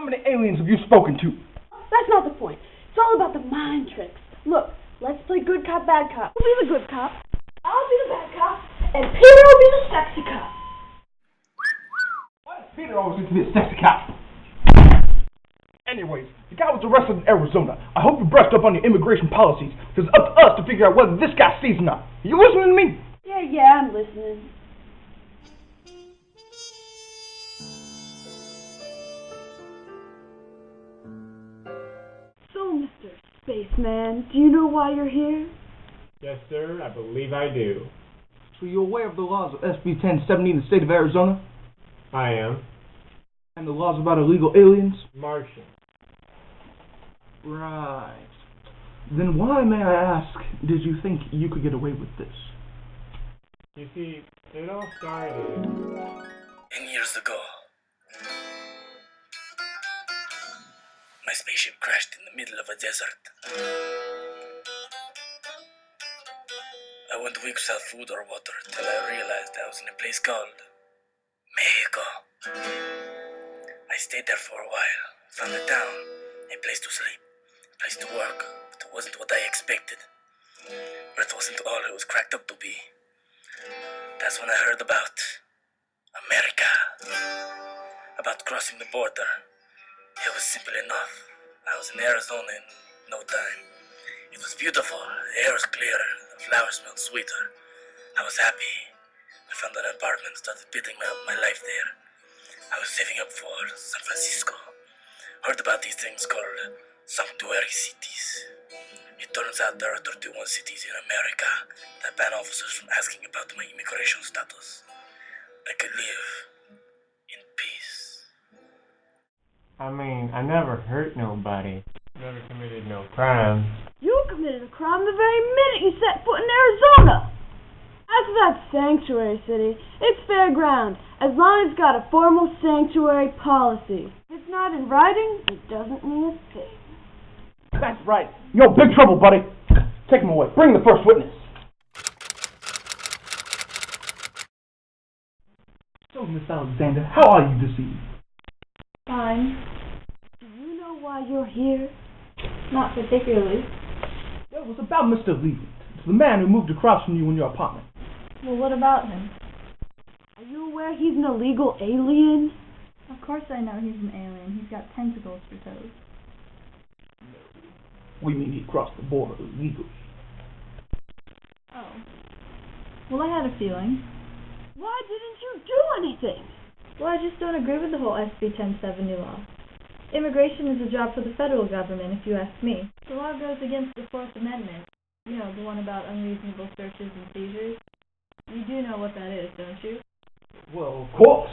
many aliens have you spoken to? That's not the point. It's all about the mind tricks. Look, let's play good cop, bad cop. You'll be the good cop, I'll be the bad cop, and Peter will be the sexy cop. Why does Peter always need to be a sexy cop? Anyways, the guy was arrested in Arizona. I hope you brushed up on your immigration policies, because it's up to us to figure out whether this guy's seasoned up. Are you listening to me? Yeah, I'm listening. So, Mr. Spaceman, do you know why you're here? Yes, sir, I believe I do. So you're aware of the laws of SB 1070 in the state of Arizona? I am. And the laws about illegal aliens? Martian. Right. Then why, may I ask, did you think you could get away with this? You see, it all started 10 years ago. My spaceship crashed in the middle of a desert. I went weeks without food or water till I realized I was in a place called Mexico. I stayed there for a while, found a town, a place to sleep, a place to work, but it wasn't what I expected. Earth wasn't all it was cracked up to be. That's when I heard about America, about crossing the border. It was simple enough. I was in Arizona in no time. It was beautiful, the air was clearer, the flowers smelled sweeter. I was happy. I found an apartment, started building my life there. I was saving up for San Francisco. Heard about these things called sanctuary cities. It turns out there are 31 cities in America that ban officers from asking about my immigration status. I could live in peace. I mean, I never hurt nobody. Never committed no crimes. You committed a crime the very minute you set foot in Arizona. As for that sanctuary city, it's fair ground, as long as it's got a formal sanctuary policy. If it's not in writing, it doesn't mean a thing. That's right. You're in big trouble, buddy. Take him away. Bring the first witness. So, Miss Alexander, how are you this evening? Fine. Do you know why you're here? Not particularly. It was about Mr. Leland. It's the man who moved across from you in your apartment. Well, what about him? Are you aware he's an illegal alien? Of course I know he's an alien. He's got tentacles for toes. We mean he crossed the border illegally. Oh. Well, I had a feeling. Why didn't you do anything? Well, I just don't agree with the whole SB 1070 law. Immigration is a job for the federal government, if you ask me. The law goes against the Fourth Amendment. You know, the one about unreasonable searches and seizures. You do know what that is, don't you? Well, of course.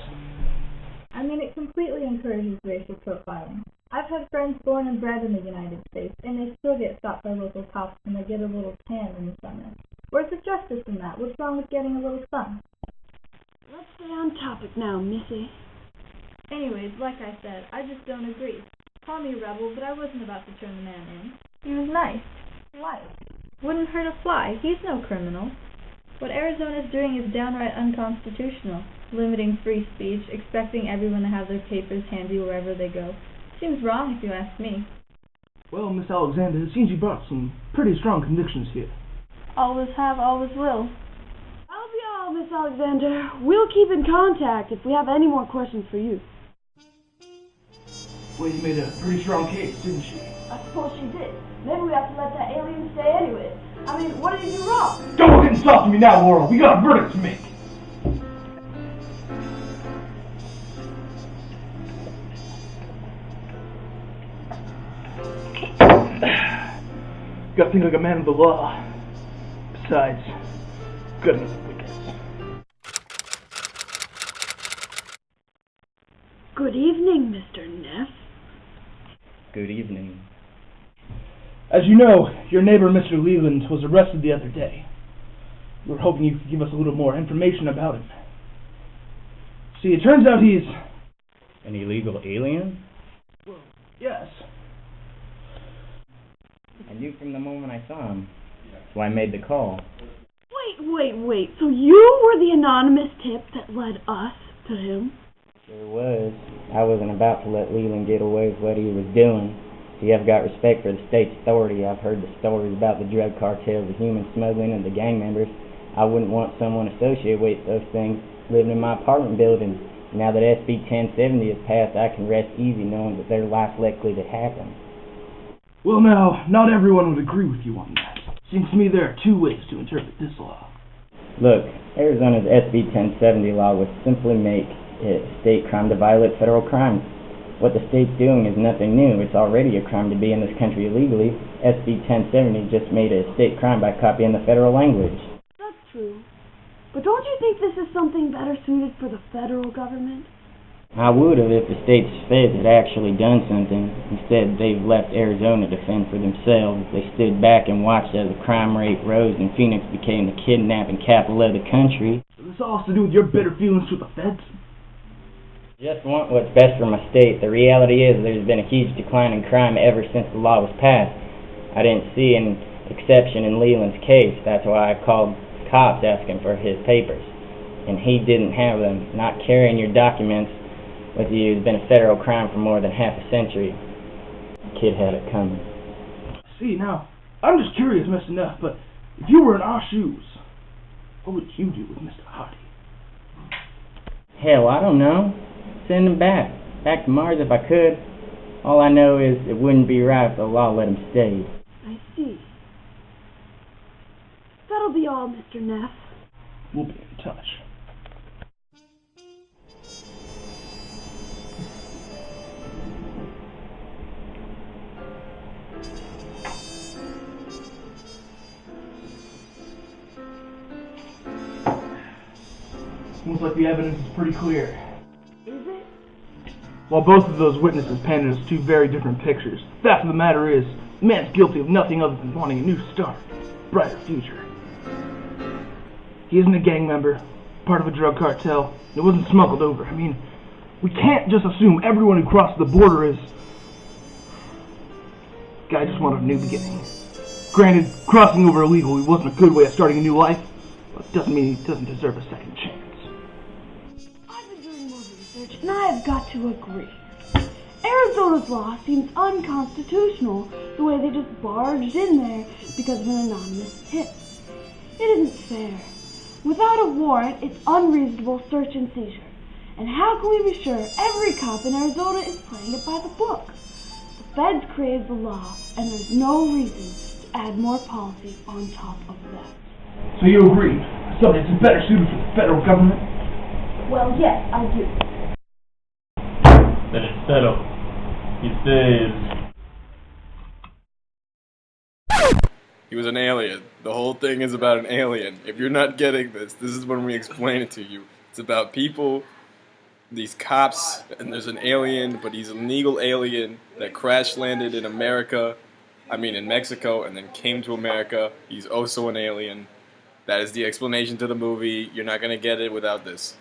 I mean, it completely encourages racial profiling. I've had friends born and bred in the United States, and they still get stopped by local cops when they get a little tan in the summer. Where's the justice in that? What's wrong with getting a little sun? Let's stay on topic now, Missy. Anyways, like I said, I just don't agree. Call me a rebel, but I wasn't about to turn the man in. He was nice. Polite. Wouldn't hurt a fly. He's no criminal. What Arizona's doing is downright unconstitutional. Limiting free speech, expecting everyone to have their papers handy wherever they go. Seems wrong if you ask me. Well, Miss Alexander, it seems you brought some pretty strong convictions here. Always have, always will. I'll be all, Miss Alexander. We'll keep in contact if we have any more questions for you. Well, you made a pretty strong case, didn't she? I suppose she did. Maybe we have to let that alien stay anyway. I mean, what did he do wrong? Don't get insulted me now, Laurel. We got a verdict to make. Gotta think like a man of the law. Besides, gotta get some witness. Good evening, Mr. Neff. Good evening. As you know, your neighbor, Mr. Leland, was arrested the other day. We were hoping you could give us a little more information about him. See, it turns out he's... An illegal alien? Well, yes. I knew from the moment I saw him. So I made the call. Wait. So you were the anonymous tip that led us to him? There was. I wasn't about to let Leland get away with what he was doing. See, I've got respect for the state's authority. I've heard the stories about the drug cartels, the human smuggling, and the gang members. I wouldn't want someone associated with those things living in my apartment building. Now that SB 1070 is passed, I can rest easy knowing that their life's likely to happen. Well now, not everyone would agree with you on that. Seems to me there are two ways to interpret this law. Look, Arizona's SB 1070 law would simply make it a state crime to violate federal crimes. What the state's doing is nothing new. It's already a crime to be in this country illegally. SB 1070 just made it a state crime by copying the federal language. That's true. But don't you think this is something better suited for the federal government? I would have if the state's feds had actually done something. Instead, they've left Arizona to fend for themselves. They stood back and watched as the crime rate rose and Phoenix became the kidnapping capital of the country. So this all has to do with your bitter feelings with the feds? Just want what's best for my state. The reality is there's been a huge decline in crime ever since the law was passed. I didn't see an exception in Leland's case. That's why I called cops asking for his papers. And he didn't have them. Not carrying your documents with you has been a federal crime for more than half a century. The kid had it coming. See, now, I'm just curious, Mr. Neff, but if you were in our shoes, what would you do with Mr. Hardy? Hell, I don't know. Send him back. Back to Mars if I could. All I know is it wouldn't be right if the law let him stay. I see. That'll be all, Mr. Neff. We'll be in touch. Looks like the evidence is pretty clear. Is it? While both of those witnesses painted us two very different pictures, the fact of the matter is, the man's guilty of nothing other than wanting a new start, brighter future. He isn't a gang member, part of a drug cartel, and it wasn't smuggled over. I mean, we can't just assume everyone who crosses the border is... Guy just wanted a new beginning. Granted, crossing over illegally wasn't a good way of starting a new life, but it doesn't mean he doesn't deserve a second chance. And I have got to agree. Arizona's law seems unconstitutional, the way they just barged in there because of an anonymous tip. It isn't fair. Without a warrant, it's unreasonable search and seizure. And how can we be sure every cop in Arizona is playing it by the book? The feds created the law, and there's no reason to add more policy on top of that. So you agree, subject is better suited for the federal government? Well, yes, I do. Then it's settled. He stays. He was an alien. The whole thing is about an alien. If you're not getting this, this is when we explain it to you. It's about people, these cops, and there's an alien, but he's an illegal alien that crash landed in in Mexico, and then came to America. He's also an alien. That is the explanation to the movie. You're not gonna get it without this.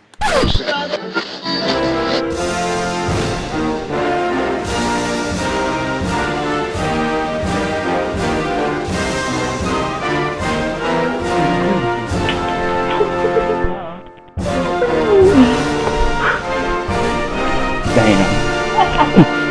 Damn.